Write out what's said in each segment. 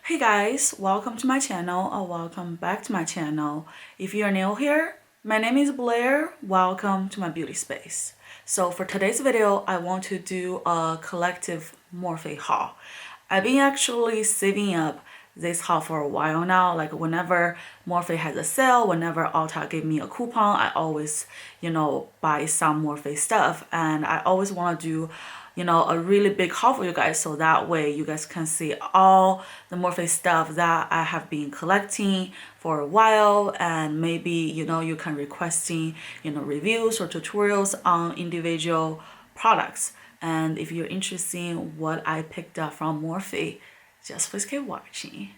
Hey guys, welcome to my channel or welcome back to my channel. If you're new here, my name is Blair. Welcome to my beauty space. So for today's video, I want to do a collective Morphe haul. I've been actually saving up this haul for a while now. Like whenever Morphe has a sale, whenever Ulta give me a coupon, I always, buy some Morphe stuff. And I always want to do a really big haul for you guys, so that way you guys can see all the Morphe stuff that I have been collecting for a while, and maybe you can requesting reviews or tutorials on individual products. And if you're interested in what I picked up from Morphe, just please keep watching.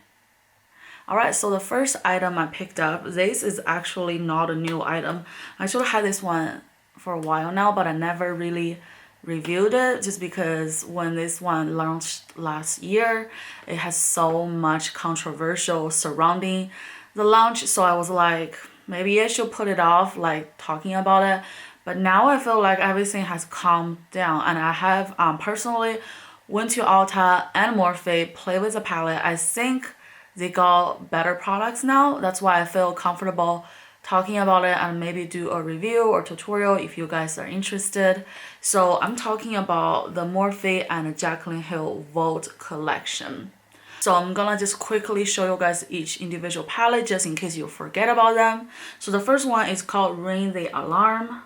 Alright, so the first item I picked up, this is actually not a new item. I actually had this one for a while now, but I never really reviewed it just because when this one launched last year, it has so much controversial surrounding the launch. So I was like, maybe I should put it off, like talking about it. But now I feel like everything has calmed down, and I have personally went to Ulta and Morphe, play with the palette. I think they got better products now. That's why I feel comfortable talking about it and maybe do a review or tutorial if you guys are interested. So I'm talking about the Morphe and Jaclyn Hill Vault collection. So I'm gonna just quickly show you guys each individual palette just in case you forget about them. So the first one is called Ring the Alarm.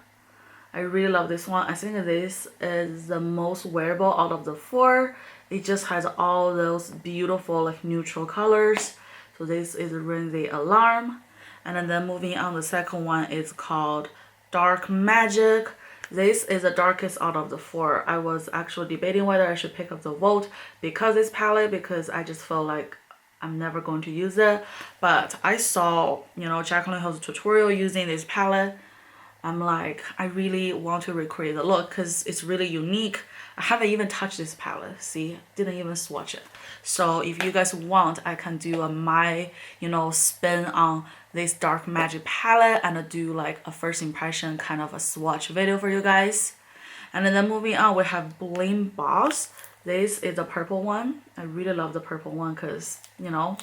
I really love this one. I think this is the most wearable out of the four. It just has all those beautiful like neutral colors. So this is Ring the Alarm. And then moving on, the second one is called Dark Magic. This is the darkest out of the four. I was actually debating whether I should pick up the Vault because this palette, because I just felt like I'm never going to use it. But I saw, Jaclyn Hill's tutorial using this palette. I'm like, I really want to recreate the look because it's really unique. I haven't even touched this palette. See, didn't even swatch it. So if you guys want, I can do my spin on this Dark Magic palette and do like a first impression kind of a swatch video for you guys. And then moving on, we have Bling Boss. This is the purple one. I really love the purple one because you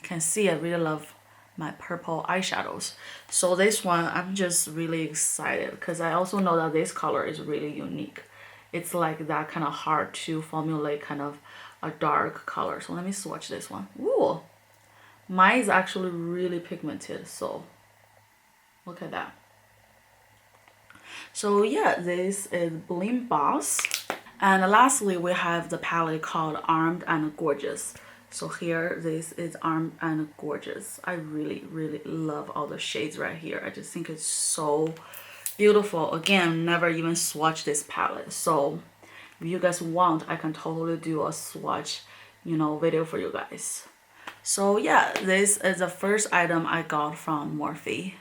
can see I really love my purple eyeshadows. So this one I'm just really excited because I also know that this color is really unique. It's like that kind of hard to formulate kind of a dark color. So let me swatch this one. Ooh, mine is actually really pigmented, so look at that. So yeah, this is Bling Boss. And lastly, we have the palette called Armed and Gorgeous. So here, this is Armed and Gorgeous. I really, really love all the shades right here. I just think it's so beautiful. Again, never even swatched this palette. So if you guys want, I can totally do a swatch, video for you guys. So yeah, this is the first item I got from Morphe.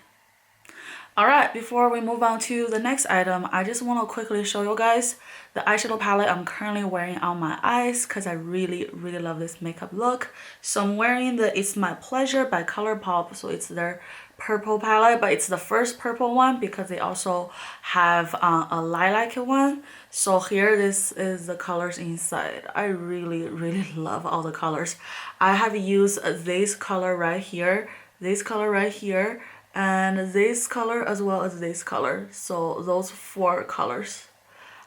Alright, before we move on to the next item, I just want to quickly show you guys the eyeshadow palette I'm currently wearing on my eyes because I really, really love this makeup look. So I'm wearing the It's My Pleasure by ColourPop. So it's their purple palette, but it's the first purple one because they also have a lilac one. So here, this is the colors inside. I really, really love all the colors. I have used this color right here, this color right here, and this color as well as this color. So those four colors.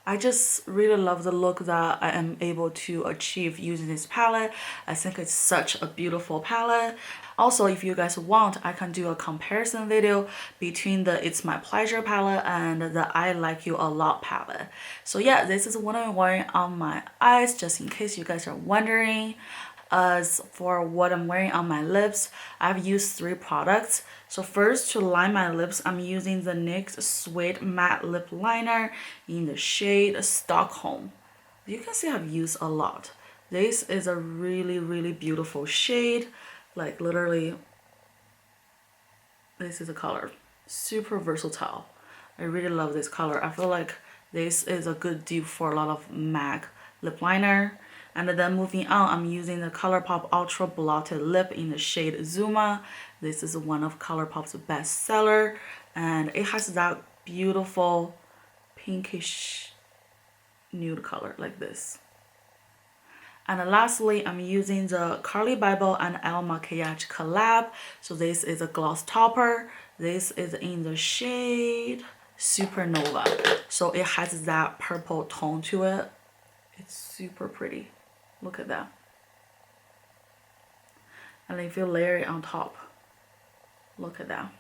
I just really love the look that I am able to achieve using this palette. I think it's such a beautiful palette. Also, if you guys want, I can do a comparison video between the It's My Pleasure palette and the I Like You A Lot palette. So yeah, this is what I'm wearing on my eyes, just in case you guys are wondering. As for what I'm wearing on my lips, I've used 3 products. So first, to line my lips, I'm using the NYX Suede Matte Lip Liner in the shade Stockholm. You can see I've used a lot. This is a really, really beautiful shade. Like literally, this is a color. Super versatile. I really love this color. I feel like this is a good dupe for a lot of MAC lip liner. And then moving on, I'm using the ColourPop Ultra Blotted Lip in the shade Zuma. This is one of ColourPop's best seller, and it has that beautiful pinkish nude color like this. And lastly, I'm using the Carly Bible and El Maquillage collab. So this is a gloss topper. This is in the shade Supernova. So it has that purple tone to it. It's super pretty. Look at that. And if you layer it on top, look at that.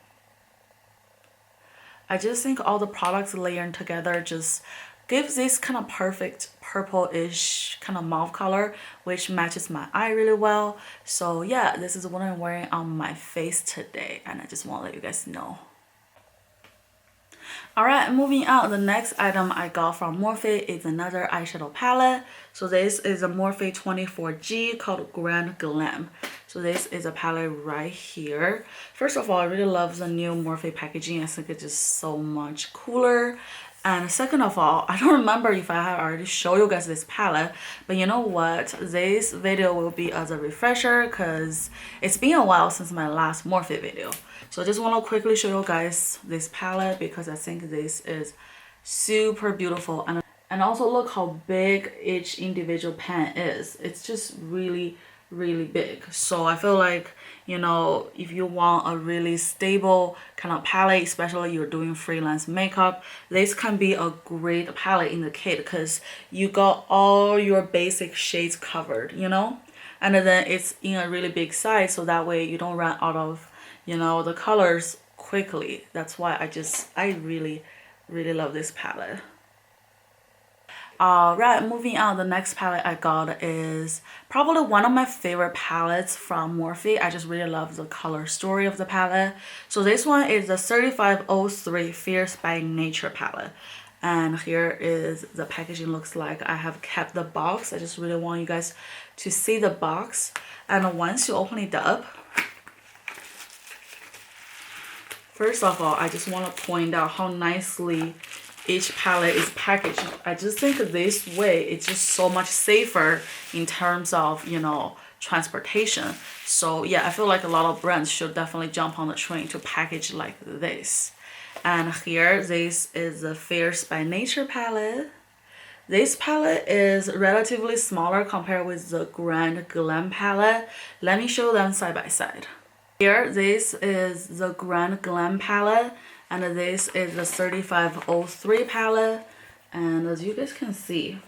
I just think all the products layered together just gives this kind of perfect purple-ish kind of mauve color, which matches my eye really well. So yeah, this is what I'm wearing on my face today, and I just want to let you guys know. Alright, moving on, the next item I got from Morphe is another eyeshadow palette. So this is a Morphe 24G called Grand Glam. So this is a palette right here. First of all, I really love the new Morphe packaging. I think it's just so much cooler. And second of all, I don't remember if I have already showed you guys this palette, but you know what? This video will be as a refresher because it's been a while since my last Morphe video. So I just want to quickly show you guys this palette because I think this is super beautiful. And also look how big each individual pan is. It's just really big. So I feel like, you know, if you want a really stable kind of palette, especially you're doing freelance makeup, this can be a great palette in the kit because you got all your basic shades covered, you know, and then it's in a really big size, so that way you don't run out of, you know, the colors quickly. That's why I really love this palette. Alright, moving on, the next palette I got is probably one of my favorite palettes from Morphe. I just really love the color story of the palette. So this one is the 3503 Fierce by Nature palette. And here is the packaging looks like. I have kept the box. I just really want you guys to see the box. And once you open it up, first of all, I just want to point out how nicely each palette is packaged. I just think this way it's just so much safer in terms of, you know, transportation. So yeah, I feel like a lot of brands should definitely jump on the train to package like this. And here, this is the Fierce by Nature palette. This palette is relatively smaller compared with the Grand Glam palette. Let me show them side by side. Here, this is the Grand Glam palette, and this is the 3503 palette. And as you guys can see,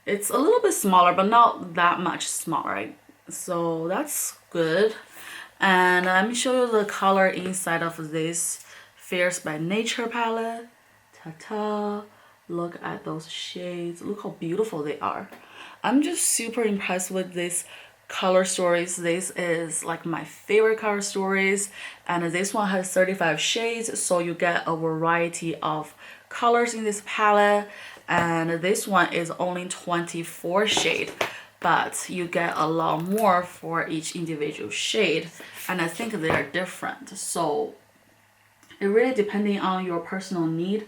it's a little bit smaller, but not that much smaller, right? So that's good. And let me show you the color inside of this Fierce by Nature palette. Ta-ta! Look at those shades. Look how beautiful they are. I'm just super impressed with this color stories. This is like my favorite color stories, and this one has 35 shades, so you get a variety of colors in this palette. And this one is only 24 shade, but you get a lot more for each individual shade, and I think they are different, so it really depending on your personal need.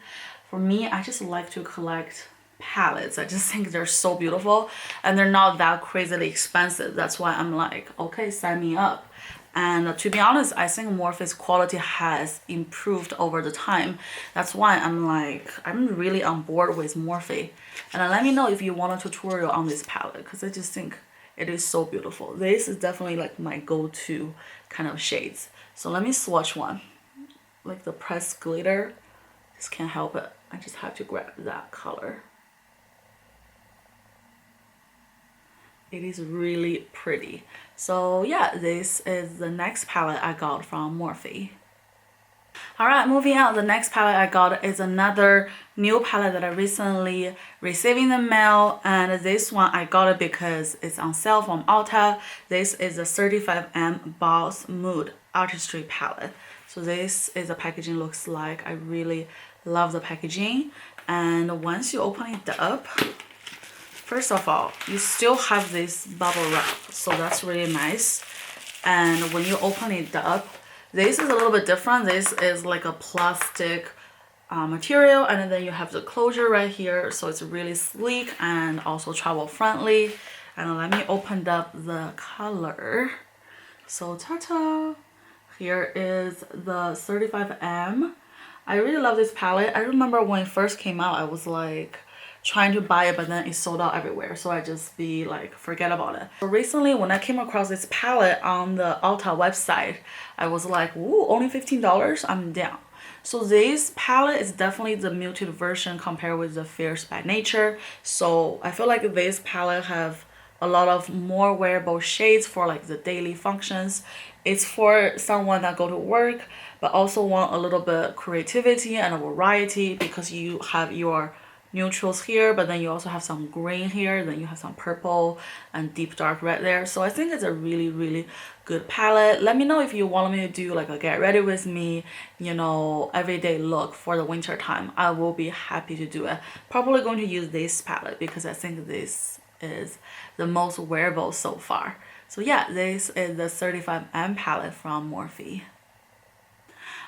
For me, I just like to collect palettes. I just think they're so beautiful, and they're not that crazily expensive. That's why I'm like, okay, sign me up. And to be honest, I think Morphe's quality has improved over the time. That's why I'm like, I'm really on board with Morphe. And let me know if you want a tutorial on this palette, because I just think it is so beautiful. This is definitely like my go-to kind of shades. So let me swatch one. Like the pressed glitter, just can't help it. I just have to grab that color. It is really pretty. So yeah, this is the next palette I got from Morphe. Alright, moving on, the next palette I got is another new palette that I recently received in the mail, and this one I got it because it's on sale from Ulta. This is the 35M Boss Mood Artistry palette. So this is the packaging looks like. I really love the packaging, and once you open it up, first of all, you still have this bubble wrap, so that's really nice. And when you open it up, this is a little bit different. This is like a plastic material, and then you have the closure right here, so it's really sleek and also travel friendly. And let me open up the color. So ta-ta! Here is the 35M. I really love this palette. I remember when it first came out, I was like trying to buy it, but then it's sold out everywhere, so I just be like, forget about it. So recently when I came across this palette on the Ulta website, I was like, ooh, only $15, I'm down. So this palette is definitely the muted version compared with the Fierce by Nature. So I feel like this palette have a lot of more wearable shades for like the daily functions. It's for someone that go to work but also want a little bit creativity and a variety, because you have your neutrals here, but then you also have some green here, then you have some purple and deep dark red there. So I think it's a really good palette. Let me know if you want me to do like a get ready with me, you know, everyday look for the winter time. I will be happy to do it. Probably going to use this palette because I think this is the most wearable so far. So yeah, this is the 35M palette from Morphe.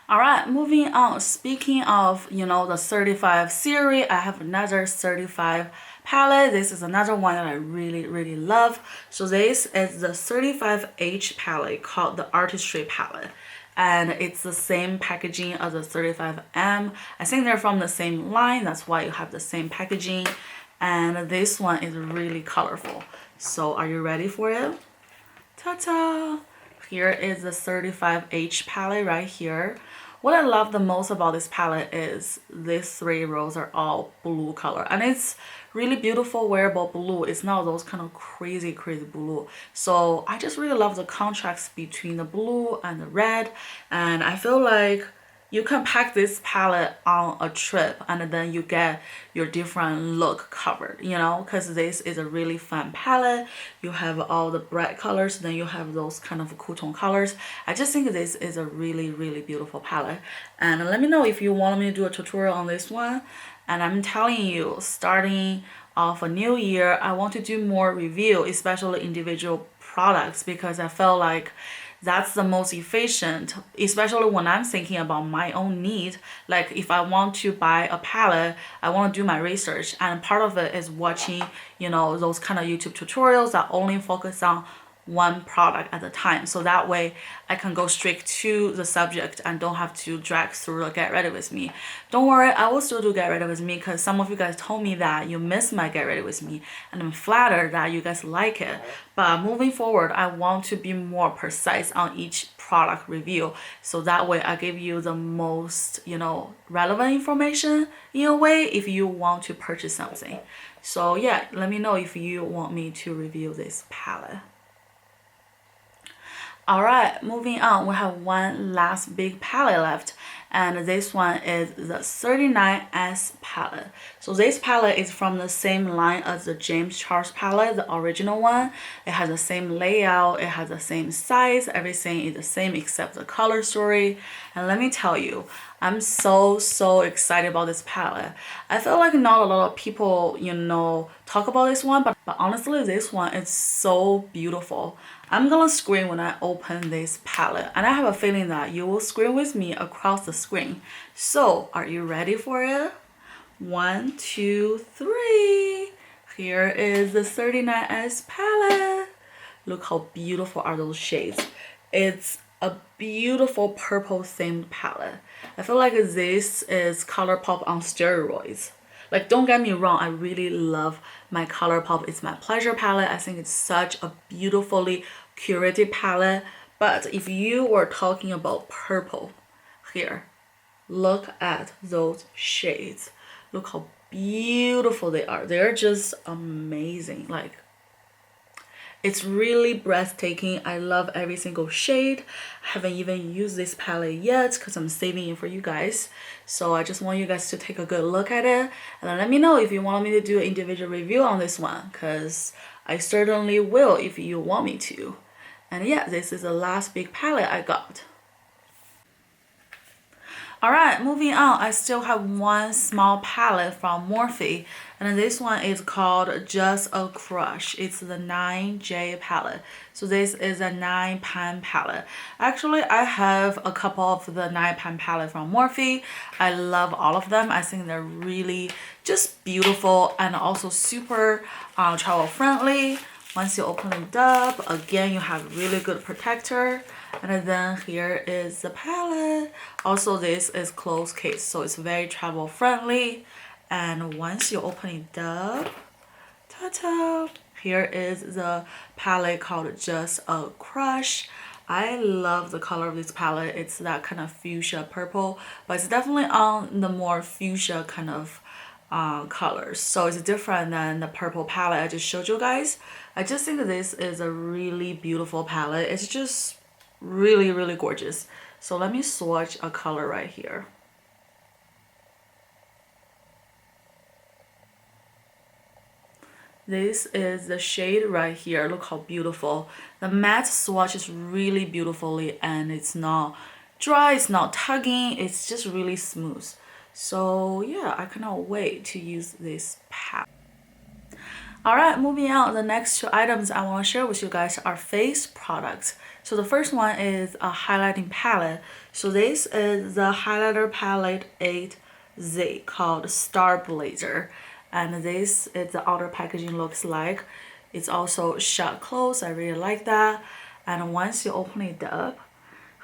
Alright, moving on. Speaking of, you know, the 35 series, I have another 35 palette. This is another one that I really love. So this is the 35H palette called the Artistry palette. And it's the same packaging as the 35M. I think they're from the same line. That's why you have the same packaging. And this one is really colorful. So are you ready for it? Ta-ta! Here is the 35H palette right here. What I love the most about this palette is these 3 rows are all blue color, and it's really beautiful wearable blue. It's not those kind of crazy blue. So I just really love the contrast between the blue and the red, and I feel like you can pack this palette on a trip and then you get your different look covered, you know, because this is a really fun palette. You have all the bright colors, then you have those kind of cool tone colors. I just think this is a really beautiful palette. And let me know if you want me to do a tutorial on this one. And I'm telling you, starting off a new year, I want to do more review, especially individual products, because I felt like that's the most efficient, especially when I'm thinking about my own need. Like if I want to buy a palette, I want to do my research, and part of it is watching, you know, those kind of YouTube tutorials that only focus on one product at a time, so that way I can go straight to the subject and don't have to drag through the get ready with me. Don't worry, I will still do get ready with me, because some of you guys told me that you missed my get ready with me, and I'm flattered that you guys like it. But moving forward, I want to be more precise on each product review, so that way I give you the most, you know, relevant information in a way if you want to purchase something. So yeah, let me know if you want me to review this palette. Alright, moving on, we have one last big palette left, and this one is the 39S palette. So this palette is from the same line as the James Charles palette, the original one. It has the same layout, it has the same size, everything is the same except the color story. And let me tell you, I'm so excited about this palette. I feel like not a lot of people, you know, talk about this one, but honestly, this one is so beautiful. I'm gonna scream when I open this palette, and I have a feeling that you will scream with me across the screen. So, are you ready for it? 1, 2, 3. Here is the 39S palette. Look how beautiful are those shades. It's a beautiful purple themed palette. I feel like this is ColourPop on steroids. Like, don't get me wrong, I really love my ColourPop. It's my pleasure palette. I think it's such a beautifully curated palette. But if you were talking about purple, here, look at those shades. Look how beautiful they are. They're just amazing. Like, it's really breathtaking. I love every single shade. I haven't even used this palette yet because I'm saving it for you guys. So I just want you guys to take a good look at it. And then let me know if you want me to do an individual review on this one, because I certainly will if you want me to. And yeah, this is the last big palette I got. Alright, moving on, I still have one small palette from Morphe, and this one is called Just a Crush. It's the 9J palette. So this is a 9-pan palette. Actually, I have a couple of the 9-pan palette from Morphe. I love all of them. I think they're really just beautiful and also super travel friendly. Once you open it up, again, you have really good protector. And then here is the palette. Also, this is closed case, so it's very travel friendly. And once you open it up, ta-ta, here is the palette called Just a Crush. I love the color of this palette. It's that kind of fuchsia purple, but it's definitely on the more fuchsia kind of colors. So it's different than the purple palette I just showed you guys. I just think this is a really beautiful palette. It's just really, really gorgeous. So let me swatch a color right here. This is the shade right here. Look how beautiful. The matte swatch is really beautifully, and it's not dry, it's not tugging, it's just really smooth. So yeah, I cannot wait to use this palette. Alright, moving on, the next two items I want to share with you guys are face products. So the first one is a highlighting palette. So this is the highlighter palette 8Z called Star Blazer. And this is the outer packaging looks like. It's also shut close. I really like that. And once you open it up,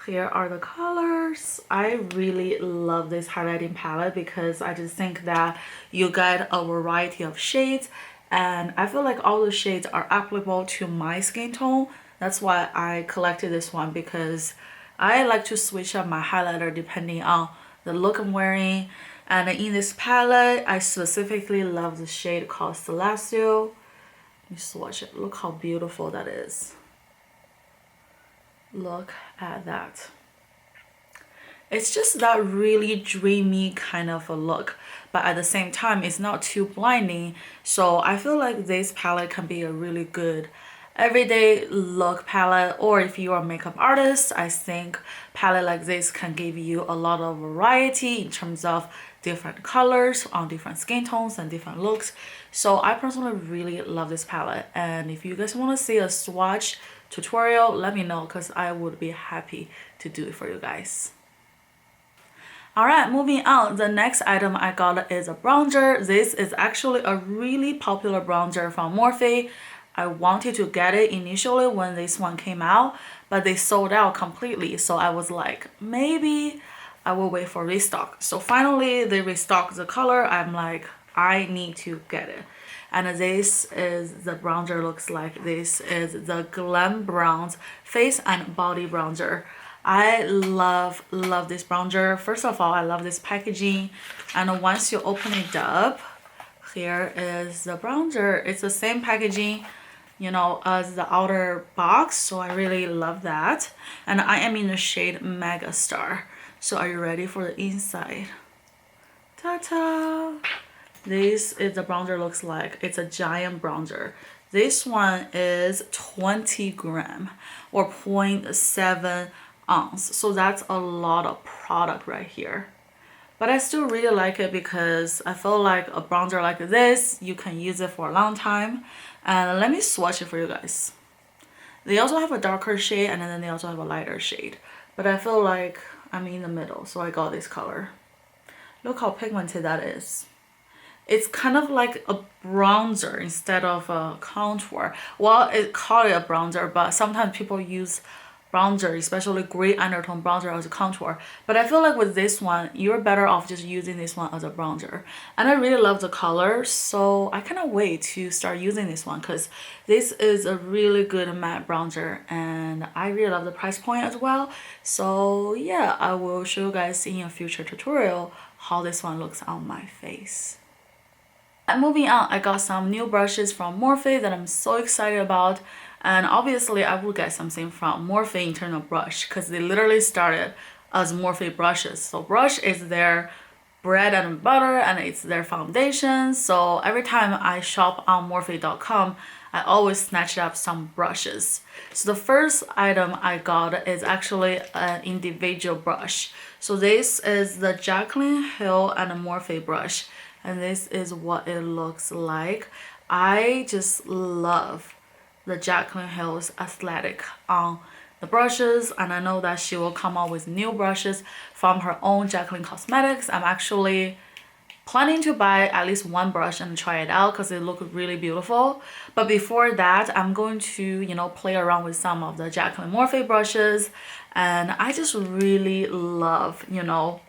here are the colors. I really love this highlighting palette because I just think that you get a variety of shades, and I feel like all the shades are applicable to my skin tone. That's why I collected this one, because I like to switch up my highlighter depending on the look I'm wearing. And in this palette, I specifically love the shade called Celestial. Let me swatch it. Look how beautiful that is. Look at that. It's just that really dreamy kind of a look, but at the same time, it's not too blinding. So I feel like this palette can be a really good everyday look palette, or if you are a makeup artist, I think palette like this can give you a lot of variety in terms of different colors on different skin tones and different looks. So I personally really love this palette, and if you guys want to see a swatch tutorial, let me know, because I would be happy to do it for you guys. Alright, moving on, the next item I got is a bronzer. This is actually a really popular bronzer from Morphe. I wanted to get it initially when this one came out, but they sold out completely. So I was like, maybe I will wait for restock. So finally they restocked the color. I'm like, I need to get it. And this is the bronzer looks like. This is the Glam Bronze Face and Body Bronzer. I love this bronzer. First of all, I love this packaging. And once you open it up, here is the bronzer. It's the same packaging, you know, as the outer box. So I really love that. And I am in the shade Mega Star. So are you ready for the inside? Ta-ta! This is the bronzer looks like. It's a giant bronzer. This one is 20 gram or 0.7 ounce. So that's a lot of product right here. But I still really like it because I feel like a bronzer like this, you can use it for a long time. And let me swatch it for you guys. They also have a darker shade, and then they also have a lighter shade. But I feel like I'm in the middle, so I got this color. Look how pigmented that is. It's kind of like a bronzer instead of a contour. Well, it call it a bronzer, but sometimes people use bronzer, especially gray undertone bronzer, as a contour. But I feel like with this one, you're better off just using this one as a bronzer. And I really love the color, so I cannot wait to start using this one, because this is a really good matte bronzer, and I really love the price point as well. So yeah, I will show you guys in a future tutorial how this one looks on my face. And moving on, I got some new brushes from Morphe that I'm so excited about. And obviously I will get something from Morphe internal brush, because they literally started as Morphe brushes. So brush is their bread and butter, and it's their foundation. So every time I shop on Morphe.com, I always snatch up some brushes. So the first item I got is actually an individual brush. So this is the Jaclyn Hill and Morphe brush, and this is what it looks like. I just love the Jaclyn Hill's aesthetic on the brushes, and I know that she will come out with new brushes from her own Jaclyn Cosmetics. I'm actually planning to buy at least one brush and try it out because it looks really beautiful. But before that, I'm going to, you know, play around with some of the Jaclyn Morphe brushes, and I just really love, you know,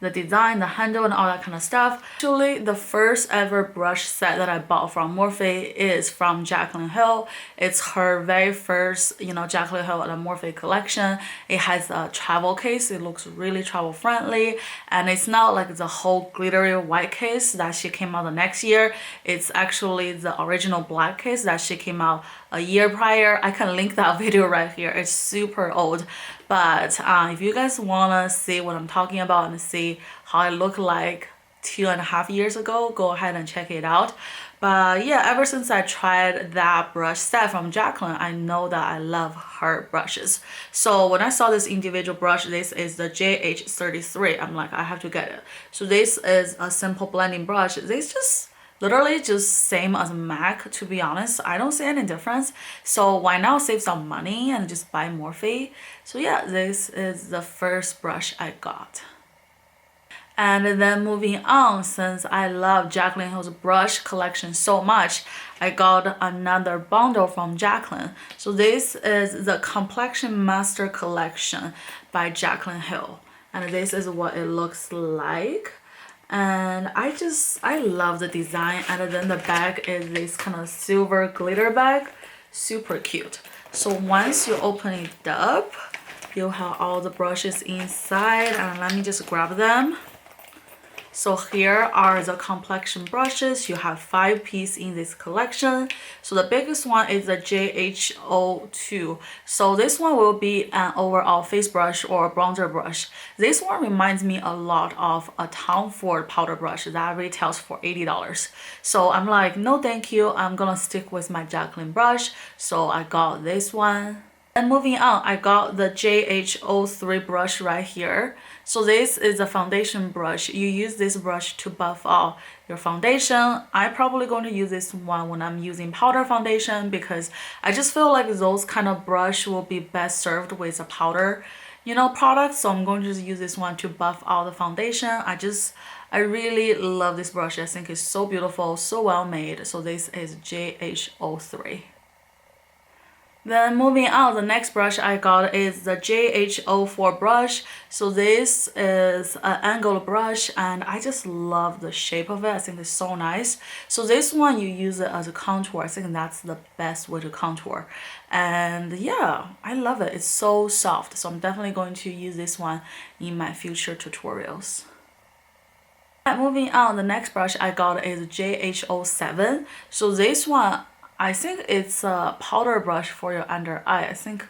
the design, the handle, and all that kind of stuff. Actually, the first ever brush set that I bought from Morphe is from Jaclyn Hill. It's her very first, you know, Jaclyn Hill and Morphe collection. It has a travel case. It looks really travel friendly, and it's not like the whole glittery white case that she came out the next year. It's actually the original black case that she came out a year prior. I can link that video right here. It's super old, but if you guys want to see what I'm talking about and see how I look like 2.5 years ago, go ahead and check it out. But yeah, ever since I tried that brush set from Jaclyn, I know that I love her brushes. So when I saw this individual brush, this is the JH33, I'm like, I have to get it. So this is a simple blending brush. This just literally just same as MAC, to be honest. I don't see any difference. So why not save some money and just buy Morphe? So yeah, this is the first brush I got. And then moving on, since I love Jaclyn Hill's brush collection so much, I got another bundle from Jaclyn. So this is the Complexion Master Collection by Jaclyn Hill. And this is what it looks like. And I love the design. And then the bag is this kind of silver glitter bag. Super cute. So once you open it up, you'll have all the brushes inside. And let me just grab them. So here are the complexion brushes. You have 5 pieces in this collection. So the biggest one is the JH02. So this one will be an overall face brush or bronzer brush. This one reminds me a lot of a Tom Ford powder brush that retails for $80. So I'm like, no thank you, I'm gonna stick with my Jaclyn brush. So I got this one. And moving on, I got the JH03 brush right here. So this is a foundation brush. You use this brush to buff out your foundation. I'm probably going to use this one when I'm using powder foundation because I just feel like those kind of brush will be best served with a powder, you know, product. So I'm going to just use this one to buff out the foundation. I really love this brush. I think it's so beautiful, so well made. So this is JH03. Then moving on, the next brush I got is the JH04 brush. So this is an angled brush and I just love the shape of it. I think it's so nice. So this one you use it as a contour. I think that's the best way to contour. And yeah, I love it. It's so soft. So I'm definitely going to use this one in my future tutorials. Moving on, the next brush I got is JH07. So this one, I think it's a powder brush for your under eye. I think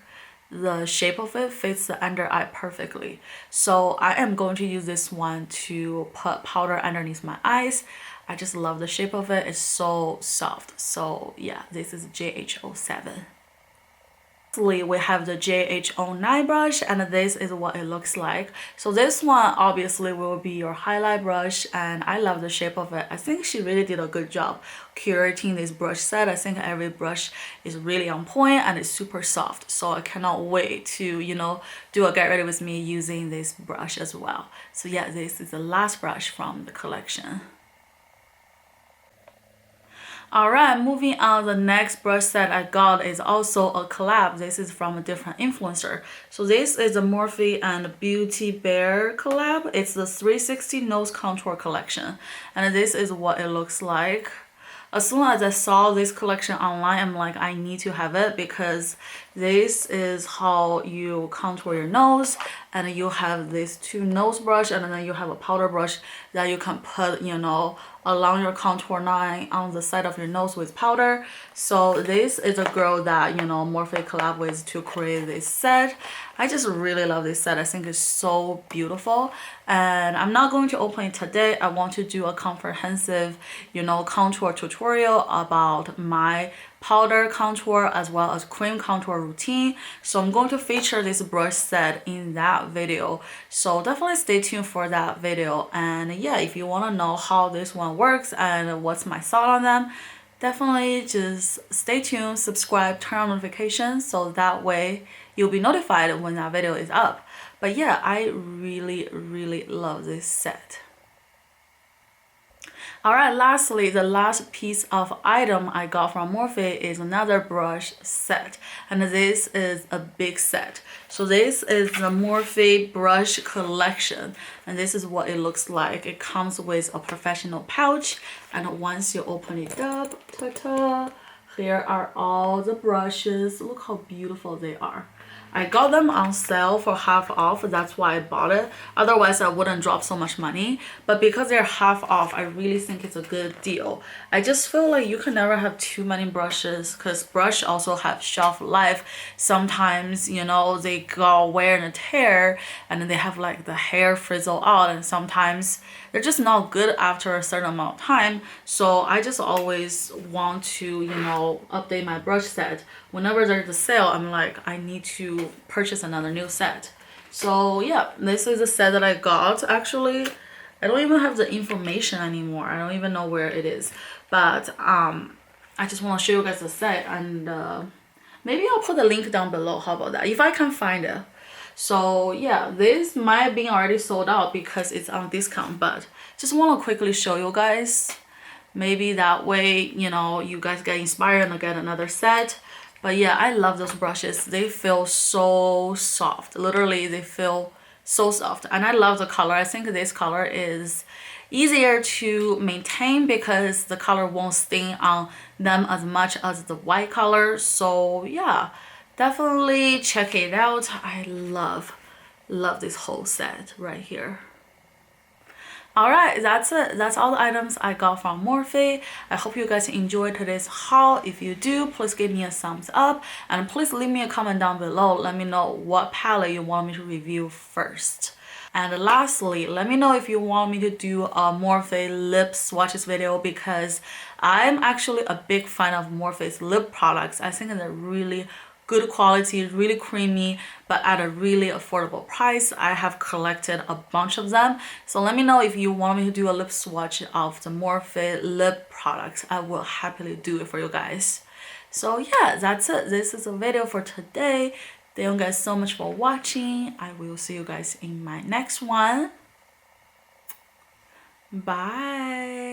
the shape of it fits the under eye perfectly. So I am going to use this one to put powder underneath my eyes. I just love the shape of it. It's so soft. So yeah, this is JH07. Lastly, we have the JH09 brush, and this is what it looks like. So this one obviously will be your highlight brush, and I love the shape of it. I think she really did a good job curating this brush set. I think every brush is really on point and it's super soft. So I cannot wait to, you know, do a get ready with me using this brush as well. So yeah, this is the last brush from the collection. Alright, moving on, the next brush set I got is also a collab. This is from a different influencer. So this is a Morphe and Beauty Bear collab. It's the 360 Nose Contour collection. And this is what it looks like. As soon as I saw this collection online, I'm like, I need to have it because this is how you contour your nose, and you have this 2 nose brush, and then you have a powder brush that you can put, you know, along your contour line on the side of your nose with powder. So this is a girl that, you know, Morphe collab with to create this set. I just really love this set. I think it's so beautiful, and I'm not going to open it today. I want to do a comprehensive, you know, contour tutorial about my powder contour as well as cream contour routine. So I'm going to feature this brush set in that video. So definitely stay tuned for that video. And yeah, if you want to know how this one works and what's my thought on them, definitely just stay tuned, subscribe, turn on notifications so that way you'll be notified when that video is up. But yeah, I really love this set. Alright, lastly, the last piece of item I got from Morphe is another brush set. And this is a big set. So this is the Morphe brush collection. And this is what it looks like. It comes with a professional pouch. And once you open it up, ta-ta, here are all the brushes. Look how beautiful they are. I got them on sale for half off, that's why I bought it. Otherwise I wouldn't drop so much money, but because they're half off, I really think it's a good deal. I just feel like you can never have too many brushes because brush also have shelf life. Sometimes, you know, they go wear and tear and then they have like the hair frizzle out, and sometimes they're just not good after a certain amount of time. So I just always want to, you know, update my brush set. Whenever there's a sale, I'm like, I need to purchase another new set. So yeah, this is the set that I got. Actually, I don't even have the information anymore. I don't even know where it is. But I just want to show you guys the set, and maybe I'll put the link down below. How about that? If I can find it. So yeah, this might be already sold out because it's on discount, but just want to quickly show you guys. Maybe that way, you know, you guys get inspired and get another set. But yeah, I love those brushes. They feel so soft. Literally, they feel so soft. And I love the color. I think this color is easier to maintain because the color won't stain on them as much as the white color. So yeah, definitely check it out. I love this whole set right here. Alright, that's it. That's all the items I got from Morphe. I hope you guys enjoyed today's haul. If you do, please give me a thumbs up and please leave me a comment down below. Let me know what palette you want me to review first. And lastly, let me know if you want me to do a Morphe lip swatches video because I'm actually a big fan of Morphe's lip products. I think they're really good quality, really creamy, but at a really affordable price. I have collected a bunch of them. So let me know if you want me to do a lip swatch of the Morphe lip products. I will happily do it for you guys. So yeah, that's it. This is a video for today. Thank you guys so much for watching. I will see you guys in my next one. Bye.